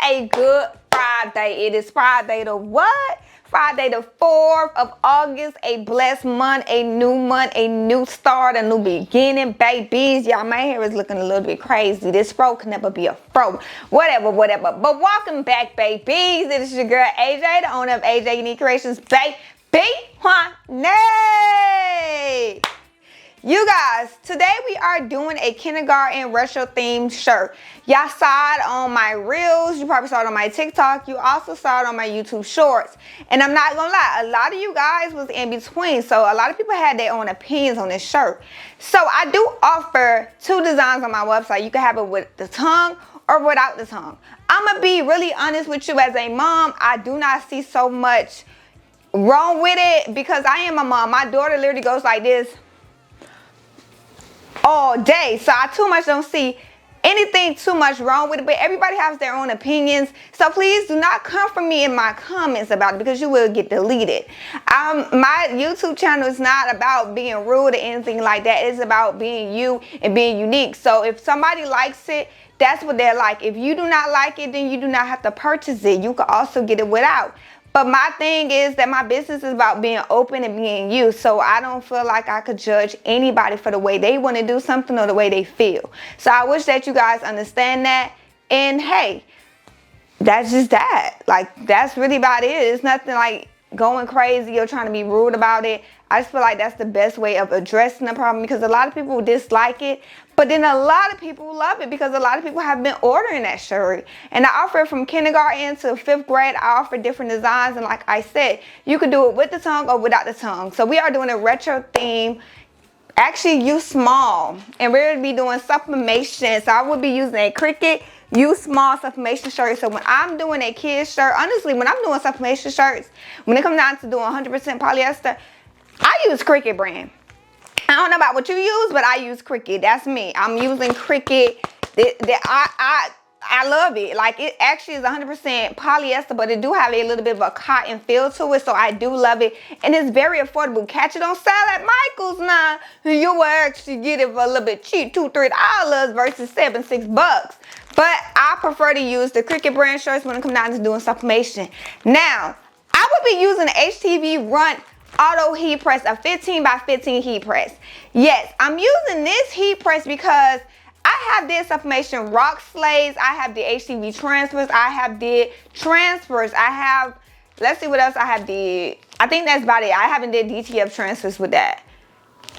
a good Friday. It is Friday the what? Friday the 4th of August, a blessed month, a new start, a new beginning, babies. Y'all, my hair is looking a little bit crazy. This fro can never be a fro. Whatever. But welcome back, babies. It is your girl, AJ, the owner of AJ Unique Creations, baby. Nay. You guys, today we are doing a kindergarten retro themed shirt. Y'all saw it on my reels, you probably saw it on my TikTok, you also saw it on my YouTube shorts. And I'm not gonna lie, a lot of you guys was in between, so a lot of people had their own opinions on this shirt. So I do offer two designs on my website. You can have it with the tongue or without the tongue. I'm gonna be really honest with you as a mom, I do not see so much wrong with it because I am a mom. My daughter literally goes like this all day, so I too much don't see anything too much wrong with it, but everybody has their own opinions, so please do not come for me in my comments about it because you will get deleted. My YouTube channel is not about being rude or anything like that. It's about being you and being unique. So if somebody likes it, that's what they're like. If you do not like it, then you do not have to purchase it. You can also get it without. But my thing is that my business is about being open and being you. So I don't feel like I could judge anybody for the way they want to do something or the way they feel. So I wish that you guys understand that. And hey, that's just that. Like, that's really about it. It's nothing like going crazy or trying to be rude about it. I just feel like that's the best way of addressing the problem because a lot of people dislike it. But then a lot of people love it because a lot of people have been ordering that shirt. And I offer it from kindergarten to 5th grade. I offer different designs. And like I said, you could do it with the tongue or without the tongue. So we are doing a retro theme. Actually, use small. And we're going to be doing sublimation. So I will be using a Cricut use small sublimation shirt. So when I'm doing a kid's shirt, honestly, when I'm doing sublimation shirts, when it comes down to doing 100% polyester, I use Cricut brand. I don't know about what you use, but I use Cricut. That's me. I'm using Cricut. I love it. Like, it actually is 100% polyester, but it do have a little bit of a cotton feel to it, so I do love it. And it's very affordable. Catch it on sale at Michael's now. You will actually get it for a little bit cheap, $2-3 versus $7-6. But I prefer to use the Cricut brand shirts when it comes down to doing sublimation. Now, I would be using the HTV Ront auto heat press, a 15 by 15 heat press. Yes, I'm using this heat press because I have did sublimation rock slays, I have the HTV transfers, I have did transfers, I have, let's see what else I have did. I think that's about it. I haven't did DTF transfers with that.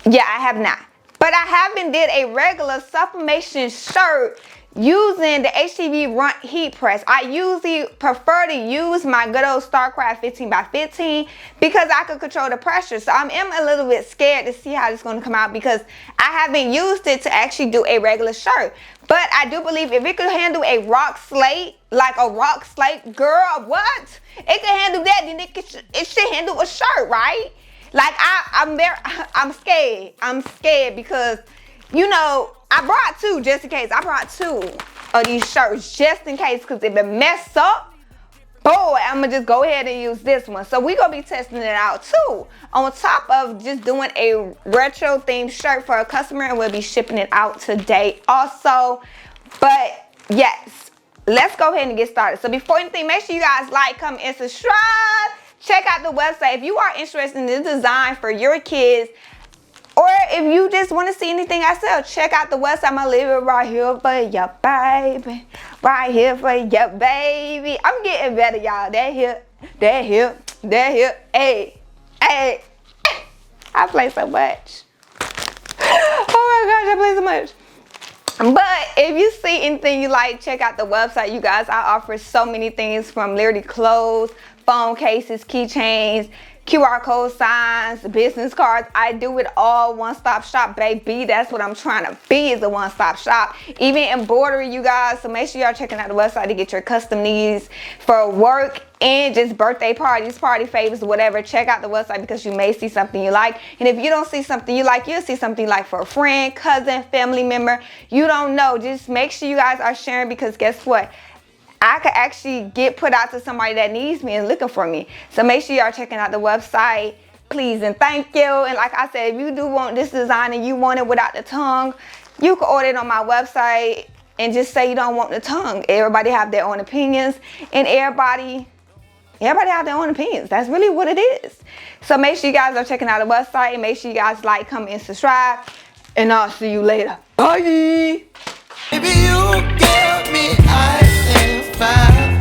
Yeah, I have not. But I haven't did a regular sublimation shirt using the HTV Ront heat press. I usually prefer to use my good old StarCraft 15 by 15 because I can control the pressure. So I am a little bit scared to see how it's going to come out because I haven't used it to actually do a regular shirt. But I do believe if it could handle a rock slate, like a rock slate, girl, what? It can handle that, then it should handle a shirt, right? Like, I'm scared. I'm scared because, you know, I brought two just in case. I brought two of these shirts just in case because if it mess up, boy, I'm going to just go ahead and use this one. So we're going to be testing it out too. On top of just doing a retro themed shirt for a customer, and we'll be shipping it out today also. But yes, let's go ahead and get started. So before anything, make sure you guys like, comment, and subscribe. Check out the website if you are interested in this design for your kids. Or if you just want to see anything I sell, check out the website. I'm going to leave it right here for you, baby. Right here for you, baby. I'm getting better, y'all. That here. Hey. I play so much. Oh my gosh, I play so much. But if you see anything you like, check out the website, you guys. I offer so many things from literally clothes, phone cases, keychains, QR code signs, business cards. I do it all one-stop shop, baby. That's what I'm trying to be, is a one-stop shop. Even embroidery, you guys. So make sure y'all checking out the website to get your custom needs for work and just birthday parties, party favors, whatever. Check out the website because you may see something you like. And if you don't see something you like, you'll see something like for a friend, cousin, family member. You don't know. Just make sure you guys are sharing because guess what? I could actually get put out to somebody that needs me and looking for me. So make sure y'all checking out the website, please and thank you. And like I said, if you do want this design and you want it without the tongue, you can order it on my website. and just say you don't want the tongue. Everybody have their own opinions, and everybody have their own opinions. That's really what it is. So make sure you guys are checking out the website, and make sure you guys like, comment, and subscribe, and I'll see you later. Bye. Baby, you give me ice and fire.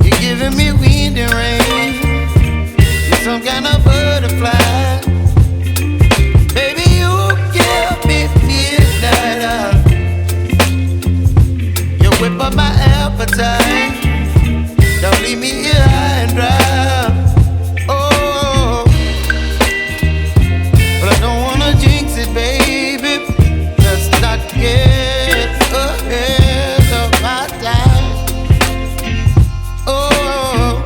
You're giving me wind and rain. You're some kind of butterfly. Baby, you give me midnight. You whip up my appetite. Don't leave me here high and dry. Oh, but I don't wanna jinx it, baby. Let's not get ahead of my time. Oh,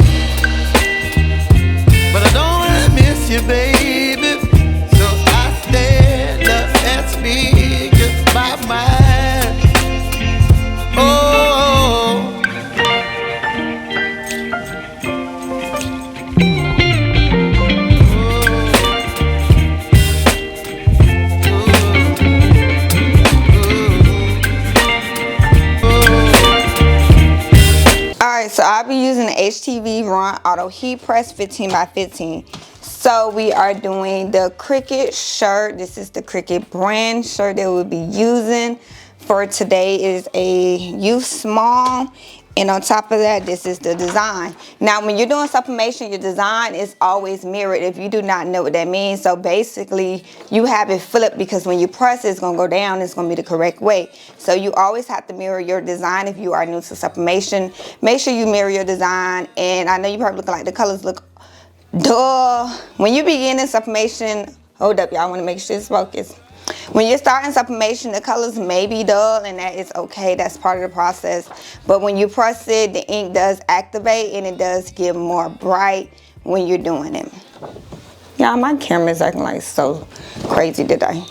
but I don't wanna miss you, baby. So I stand up and speak my mind. Oh. So I'll be using the HTV Ront Auto Heat Press 15 by 15. So we are doing the Cricut shirt. This is the Cricut brand shirt that we'll be using for today. Is a youth small, and on top of that, this is the design. Now when you're doing sublimation, your design is always mirrored, if you do not know what that means. So basically you have it flipped, because when you press it, it's going to go down, it's going to be the correct way. So you always have to mirror your design. If you are new to sublimation, make sure you mirror your design. And I know you probably looking like the colors look dull. When you begin in sublimation, hold up y'all, I want to make sure it's focused. When you're starting sublimation, the colors may be dull, and that is okay. That's part of the process. But when you press it, the ink does activate, and it does get more bright when you're doing it. Y'all, my camera is acting like so crazy today.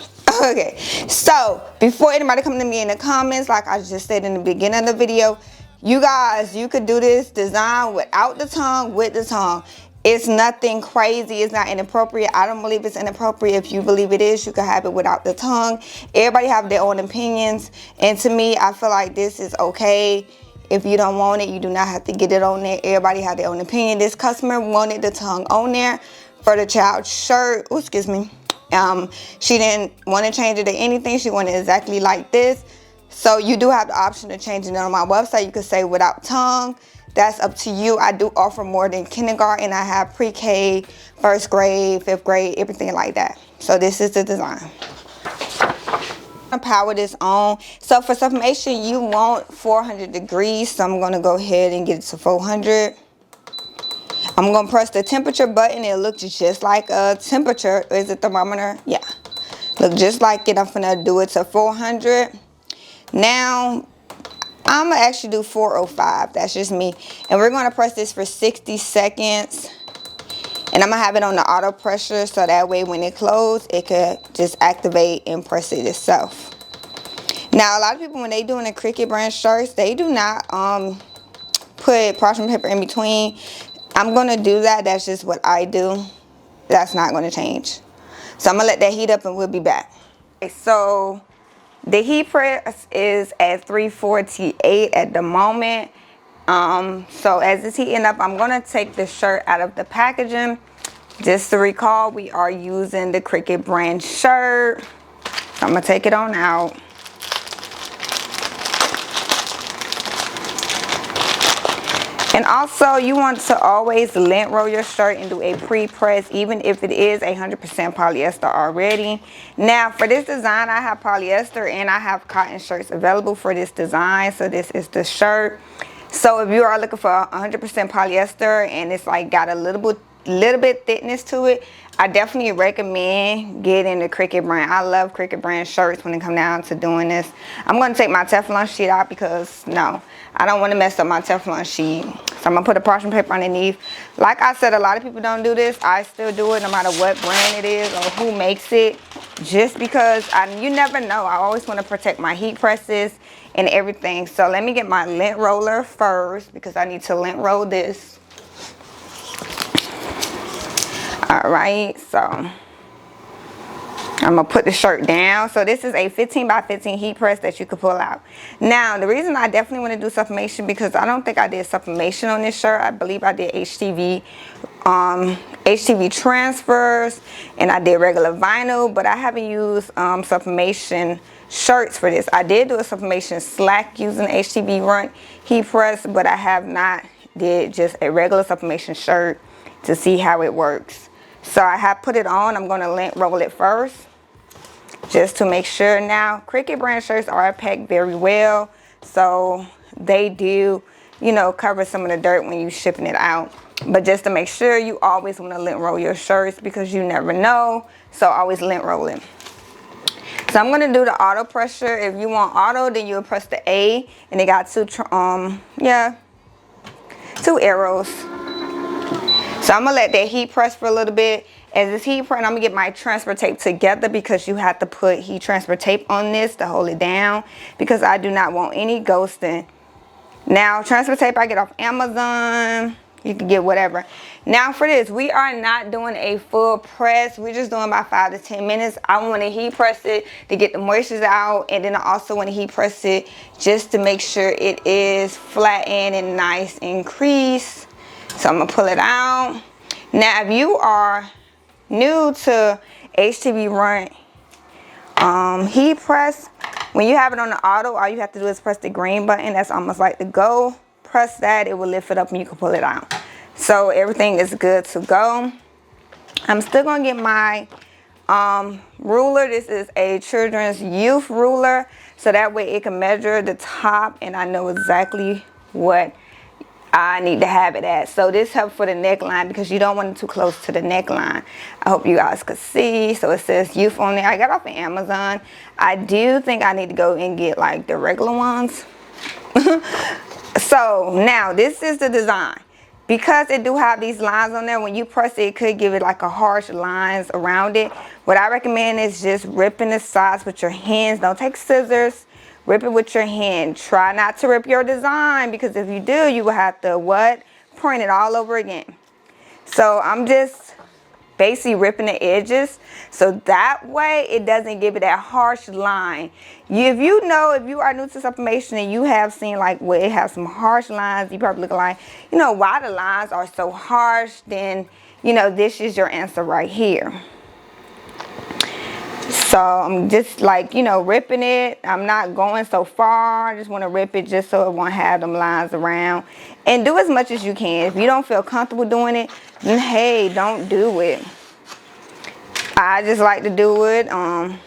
Okay, so before anybody come to me in the comments, like I just said in the beginning of the video, you guys, you could do this design without the tongue, with the tongue. It's nothing crazy. It's not inappropriate. I don't believe it's inappropriate. If you believe it is, you can have it without the tongue. Everybody have their own opinions. And to me, I feel like this is okay. If you don't want it, you do not have to get it on there. Everybody have their own opinion. This customer wanted the tongue on there for the child's shirt. Oh, excuse me. She didn't want to change it to anything. She wanted exactly like this. So you do have the option of changing it on my website. You could say without tongue. That's up to you. I do offer more than kindergarten. I have pre-K, first grade, fifth grade, everything like that. So this is the design. I'm gonna power this on. So for sublimation, you want 400 degrees. So I'm gonna go ahead and get it to 400. I'm gonna press the temperature button. It looks just like a temperature. Is it thermometer? Yeah. Look just like it. I'm gonna do it to 400. Now, I'm gonna actually do 405. That's just me. And we're gonna press this for 60 seconds. And I'm gonna have it on the auto pressure, so that way when it closes, it could just activate and press it itself. Now, a lot of people, when they doing the Cricut brand shirts, they do not put parchment paper in between. I'm gonna do that. That's just what I do. That's not gonna change. So I'm gonna let that heat up, and we'll be back. Okay, so the heat press is at 348 at the moment. So as it's heating up, I'm gonna take the shirt out of the packaging. Just to recall, we are using the Cricut brand shirt. So I'm gonna take it on out. And also, you want to always lint roll your shirt and do a pre-press, even if it is 100% polyester already. Now, for this design, I have polyester and I have cotton shirts available for this design. So this is the shirt. So if you are looking for 100% polyester and it's like got a little bit thickness to it, I definitely recommend getting the Cricut brand. I love Cricut brand shirts when it comes down to doing this. I'm going to take my Teflon sheet out because, no, I don't want to mess up my Teflon sheet. So I'm going to put a parchment paper underneath. Like I said, a lot of people don't do this. I still do it no matter what brand it is or who makes it. Just because you never know. I always want to protect my heat presses and everything. So let me get my lint roller first because I need to lint roll this. Alright, so I'm gonna put the shirt down. So this is a 15 by 15 heat press that you could pull out. Now, the reason I definitely want to do sublimation, because I don't think I did sublimation on this shirt. I believe I did HTV transfers, and I did regular vinyl, but I haven't used sublimation shirts for this. I did do a sublimation slack using HTV Ront heat press, but I have not did just a regular sublimation shirt to see how it works. So I have put it on. I'm going to lint roll it first, just to make sure. Now, Cricut brand shirts are packed very well, so they do, you know, cover some of the dirt when you're shipping it out. But just to make sure, you always want to lint roll your shirts, because you never know. So always lint roll it. So I'm going to do the auto pressure. If you want auto, then you'll press the A, and it got two arrows. So I'm gonna let that heat press for a little bit. As this heat press, I'm gonna get my transfer tape together, because you have to put heat transfer tape on this to hold it down, because I do not want any ghosting. Now, transfer tape I get off Amazon. You can get whatever. Now for this, we are not doing a full press. We're just doing about 5 to 10 minutes. I want to heat press it to get the moisture out, and then I also want to heat press it just to make sure it is flattened and nice and creased. So I'm gonna pull it out. Now, if you are new to HTV Ront heat press, when you have it on the auto, all you have to do is press the green button. That's almost like the go. Press that, it will lift it up and you can pull it out. So everything is good to go. I'm still gonna get my ruler. This is a children's youth ruler, so that way it can measure the top and I know exactly what I need to have it at. So this helps for the neckline, because you don't want it too close to the neckline. I hope you guys could see. So it says youth on there. I got off of Amazon. I do think I need to go and get like the regular ones. So now this is the design. Because it do have these lines on there, when you press it, it could give it like a harsh lines around it. What I recommend is just ripping the sides with your hands. Don't take scissors. Rip it with your hand. Try not to rip your design, because if you do, you will have to print it all over again. So I'm just basically ripping the edges, so that way it doesn't give it that harsh line. If you are new to sublimation and you have seen like where it has some harsh lines, you probably look like, you know, why the lines are so harsh, then, you know, this is your answer right here. So I'm just like, you know, ripping it. I'm not going so far. I just want to rip it just so it won't have them lines around. And do as much as you can. If you don't feel comfortable doing it, then hey, don't do it. I just like to do it. And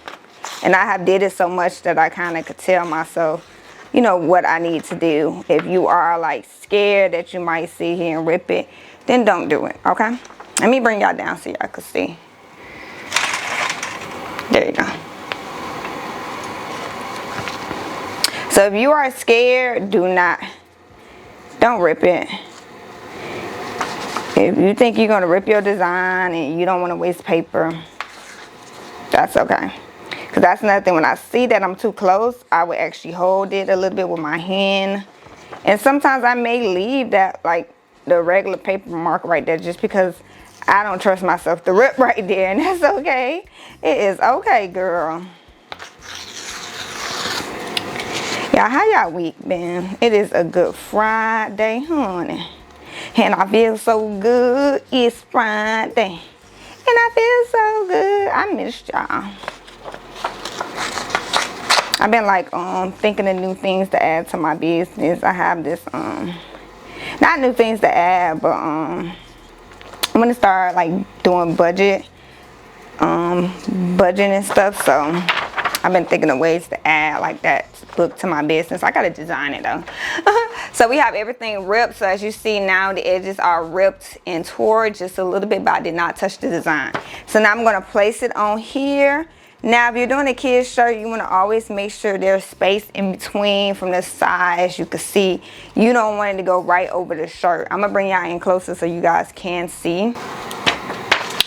I have did it so much that I kind of could tell myself, you know, what I need to do. If you are like scared that you might sit here and rip it, then don't do it, okay? Let me bring y'all down so y'all can see. There you go. So if you are scared, don't rip it. If you think you're gonna rip your design and you don't want to waste paper, that's okay. Because that's another thing. When I see that I'm too close, I would actually hold it a little bit with my hand. And sometimes I may leave that, like the regular paper mark right there, just because I don't trust myself to rip right there, and that's okay. It is okay, girl. Y'all, how y'all week been? It is a good Friday, honey. And I feel so good. It's Friday. And I feel so good. I missed y'all. I've been like thinking of new things to add to my business. I have this not new things to add, but I'm gonna start like doing budgeting and stuff. So I've been thinking of ways to add like that book to my business. I gotta design it though. So we have everything ripped. So as you see now, the edges are ripped and tore just a little bit, but I did not touch the design. So now I'm gonna place it on here. Now, if you're doing a kid's shirt, you want to always make sure there's space in between from the side. As you can see, you don't want it to go right over the shirt. I'm going to bring y'all in closer so you guys can see.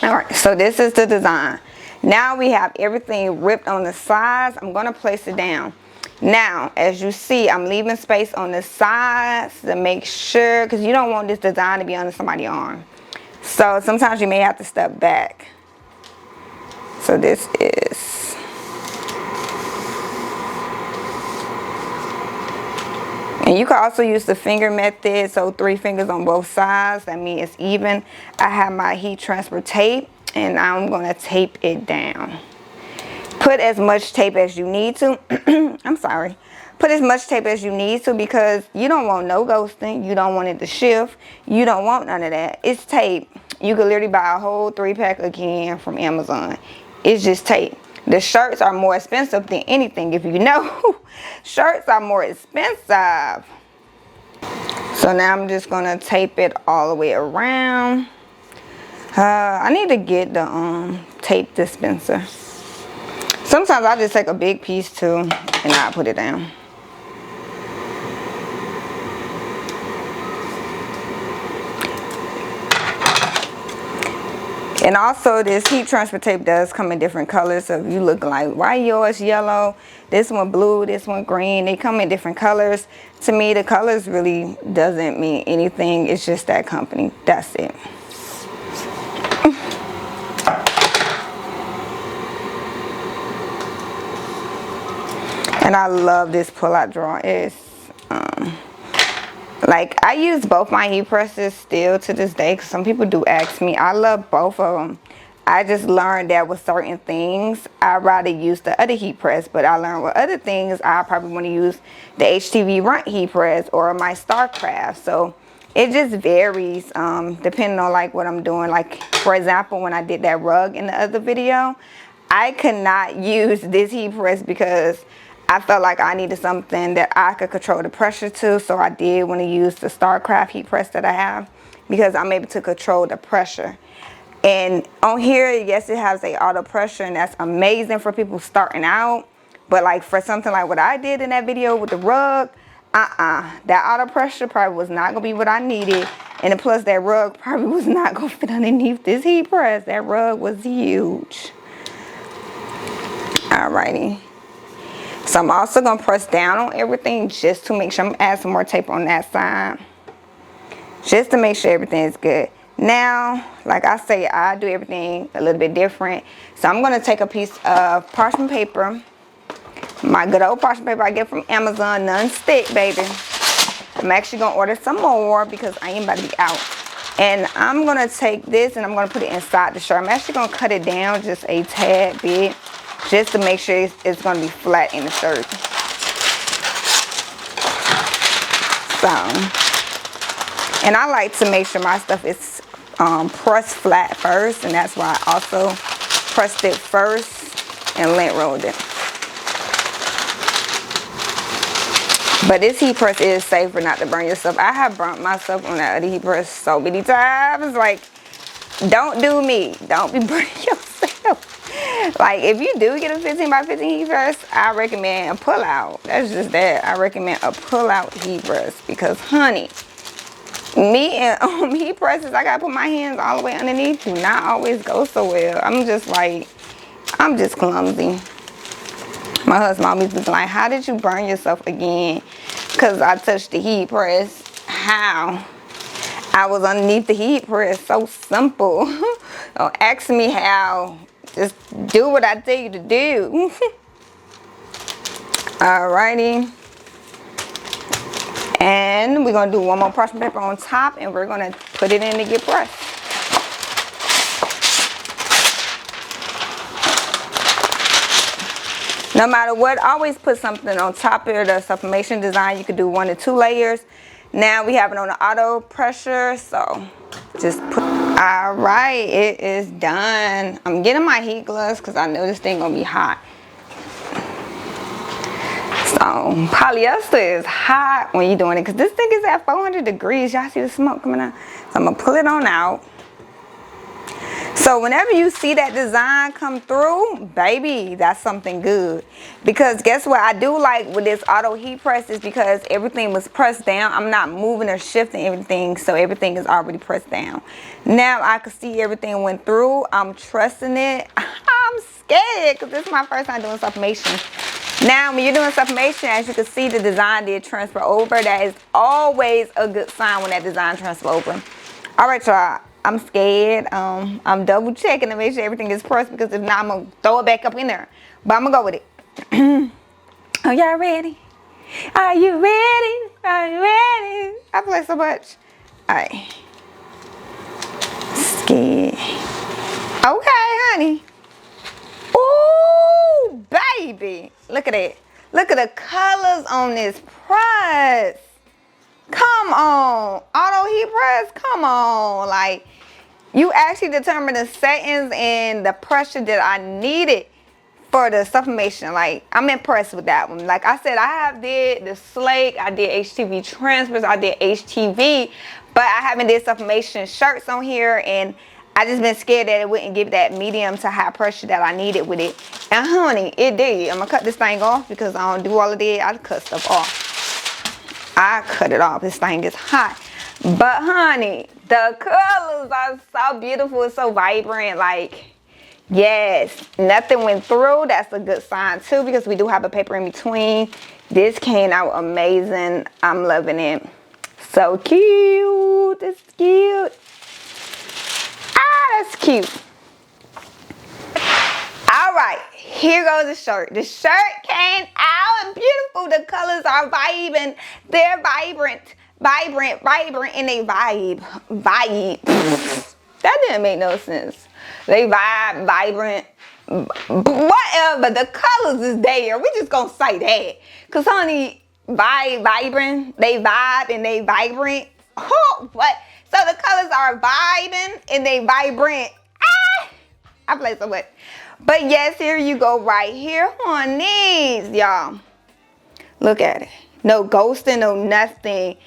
All right, so this is the design. Now we have everything ripped on the sides. I'm going to place it down. Now, as you see, I'm leaving space on the sides to make sure, because you don't want this design to be under somebody's arm. So sometimes you may have to step back. So So this is, and you can also use the finger method, so 3 fingers on both sides. That means it's even. I have my heat transfer tape, and I'm gonna tape it down. Put as much tape as you need to. I'm sorry. Put as much tape as you need to, because you don't want no ghosting. You don't want it to shift. You don't want none of that. It's tape. You could literally buy a whole 3-pack again from Amazon. It's just tape. The shirts are more expensive than anything, if you know. Shirts are more expensive. So now I'm just gonna tape it all the way around. I need to get the tape dispenser. Sometimes I just take a big piece too, and I put it down. And also, this heat transfer tape does come in different colors. So if you look like, why yours yellow, this one blue, this one green, they come in different colors. To me, the colors really doesn't mean anything. It's just that company. That's it. And I love this pull-out drawer. It's like, I use both my heat presses still to this day, because some people do ask me. I love both of them. I just learned that with certain things, I'd rather use the other heat press. But I learned with other things, I probably want to use the HTV Ront heat press or my StarCraft. So it just varies depending on like what I'm doing. Like, for example, when I did that rug in the other video, I could not use this heat press because I felt like I needed something that I could control the pressure to. So I did want to use the StarCraft heat press that I have, because I'm able to control the pressure. And on here, yes, it has a auto pressure, and that's amazing for people starting out. But like for something like what I did in that video with the rug, that auto pressure probably was not gonna be what I needed. And then plus, that rug probably was not gonna fit underneath this heat press. That rug was huge. Alrighty. So I'm also gonna press down on everything just to make sure. I'm gonna add some more tape on that side, just to make sure everything is good. Now, like I say, I do everything a little bit different. So I'm gonna take a piece of parchment paper, my good old parchment paper I get from Amazon, non-stick, baby. I'm actually gonna order some more because I ain't about to be out. And I'm gonna take this and I'm gonna put it inside the shirt. I'm actually gonna cut it down just a tad bit, just to make sure it's gonna be flat in the shirt. So, and I like to make sure my stuff is pressed flat first, and that's why I also pressed it first and lint rolled it. But this heat press is safer not to burn yourself. I have burnt myself on that other heat press so many times. Like, don't do me. Don't be burning yourself. Like, if you do get a 15 by 15 heat press, I recommend a pull out. That's just that. I recommend a pull out heat press, because honey, me and heat presses, I gotta put my hands all the way underneath, do not always go so well. I'm just clumsy. My husband always was like, how did you burn yourself again? Because I touched the heat press. How? I was underneath the heat press. So simple. Don't ask me how. Just do what I tell you to do. Alrighty. And we're going to do one more parchment paper on top, and we're going to put it in to get pressed. No matter what, always put something on top of the sublimation design. You could do 1 to 2 layers. Now we have it on the auto pressure, so just put. All right, it is done. I'm getting my heat gloves because I know this thing gonna be hot. So polyester is hot when you're doing it, because this thing is at 400 degrees. Y'all see the smoke coming out? So I'm gonna pull it on out. So whenever you see that design come through, baby, that's something good. Because guess what I do like with this auto heat press is because everything was pressed down. I'm not moving or shifting everything, so everything is already pressed down. Now I can see everything went through. I'm trusting it. I'm scared because this is my first time doing sublimation. Now when you're doing sublimation, as you can see, the design did transfer over. That is always a good sign when that design transfer over. All right, y'all. I'm scared. I'm double checking to make sure everything is pressed, because if not, I'm gonna throw it back up in there. But I'm gonna go with it. Are y'all ready? Are you ready? Are you ready? I play so much. Alright. Scared. Okay, honey. Ooh, baby. Look at it. Look at the colors on this press. Come on. Auto heat press. Come on. Like, you actually determined the settings and the pressure that I needed for the sublimation. Like, I'm impressed with that one. Like I said, I did the slate, I did HTV transfers, I did HTV, but I haven't did sublimation shirts on here, and I just been scared that it wouldn't give that medium to high pressure that I needed with it. And honey, it did. I'm gonna cut this thing off because I don't do all of that. I cut stuff off. I cut it off. This thing is hot. But honey, the colors are so beautiful, it's so vibrant. Like, yes, nothing went through. That's a good sign too, because we do have a paper in between. This came out amazing. I'm loving it. So cute. It's cute. Ah, that's cute. All right, here goes the shirt. The shirt came out and beautiful. The colors are vibing. They're vibrant, and they vibe. That didn't make no sense. They vibe, vibrant, whatever. The colors is there. We just gonna say that. Cause honey, vibrant, they vibe and they vibrant. Oh, what? So the colors are vibing and they vibrant. Ah! I play so much. But yes, here you go right here on these, y'all. Look at it. No ghosting, no nothing.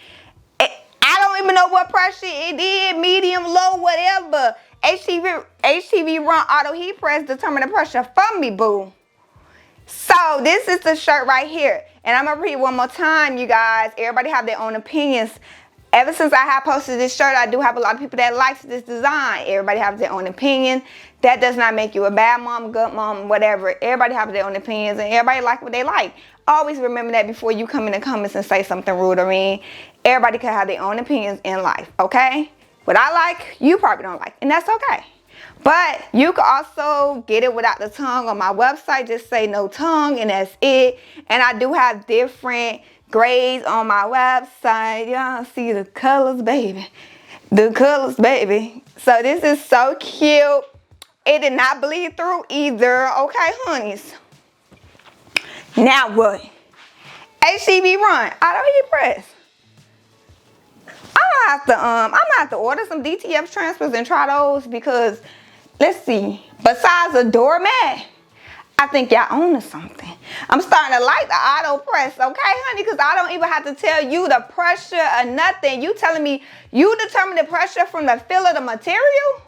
I don't even know what pressure it is, medium, low, whatever. HTV Ront auto heat press determine the pressure for me, boo. So this is the shirt right here. And I'm gonna read it one more time, you guys. Everybody have their own opinions. Ever since I have posted this shirt, I do have a lot of people that likes this design. Everybody has their own opinion. That does not make you a bad mom, good mom, whatever. Everybody has their own opinions, and everybody like what they like. Always remember that before you come in the comments and say something rude or mean. Everybody can have their own opinions in life, okay? What I like, you probably don't like, and that's okay. But you can also get it without the tongue on my website. Just say no tongue, and that's it. And I do have different grades on my website. Y'all see the colors, baby. The colors, baby. So this is so cute. It did not bleed through either. Okay, honeys. Now what? HTV Ront auto heat press. I'm gonna have to order some DTF transfers and try those, because let's see. Besides a doormat, I think y'all own something. I'm starting to like the auto press, okay, honey? Because I don't even have to tell you the pressure or nothing. You telling me you determine the pressure from the feel of the material?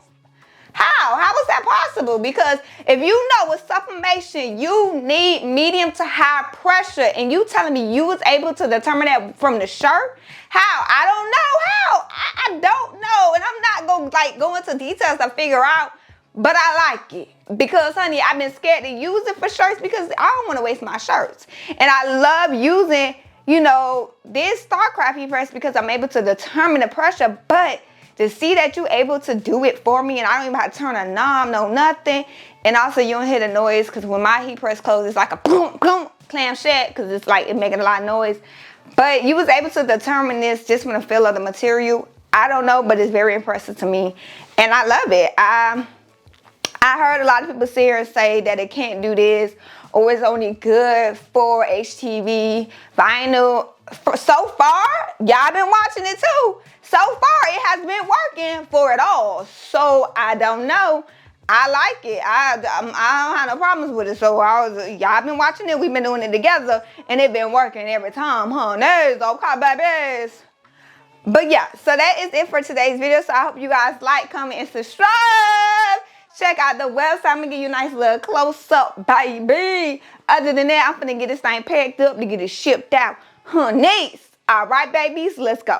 How is that possible? Because if you know with sublimation, you need medium to high pressure, and you telling me you was able to determine that from the shirt? How? I don't know how. I don't know, and I'm not gonna go into details to figure out. But I like it because, honey, I've been scared to use it for shirts because I don't want to waste my shirts. And I love using, you know, this StarCraft heat press because I'm able to determine the pressure. But to see that you're able to do it for me, and I don't even have to turn a knob, no nothing. And also you don't hear the noise, because when my heat press closes, it's like a boom, boom, clam shut, because it's like it making a lot of noise. But you was able to determine this just from the feel of the material. I don't know, but it's very impressive to me. And I love it. I heard a lot of people say that it can't do this, or it's only good for HTV vinyl. So far, y'all been watching it too. So far, it has been working for it all. So I don't know. I like it. I don't have no problems with it. So y'all been watching it. We've been doing it together, and it been working every time, huh? There's okay, babies. But yeah, so that is it for today's video. So I hope you guys like, comment, and subscribe. Check out the website. I'm gonna give you a nice little close up, baby. Other than that, I'm gonna get this thing packed up to get it shipped out. Honeys. All right, babies, let's go.